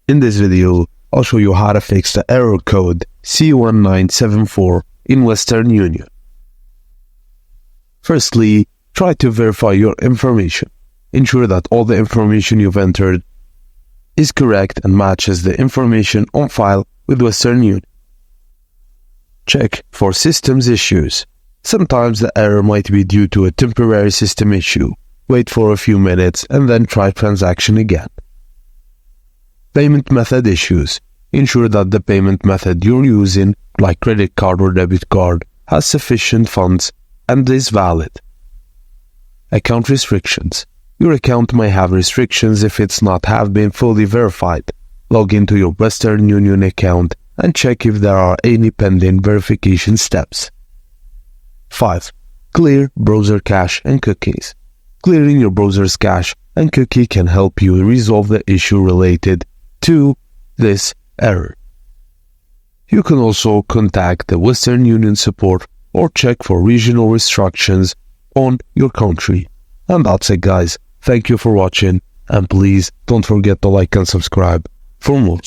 In this video, I'll show you how to fix the error code C1974 in Western Union. Firstly, try to verify your information. Ensure that all the information you've entered is correct and matches the information on file with Western Union. Check for systems issues. Sometimes the error might be due to a temporary system issue. Wait for a few minutes and then try transaction again. Payment method issues. Ensure that the payment method you're using, like credit card or debit card, has sufficient funds and is valid. Account restrictions. Your account may have restrictions if it's not have been fully verified. Log into your Western Union account and check if there are any pending verification steps. 5. Clear browser cache and cookies. Clearing your browser's cache and cookie can help you resolve the issue related to this error. You can also contact the Western Union support or check for regional restrictions on your country. And that's it, guys. Thank you for watching, and please don't forget to like and subscribe for more.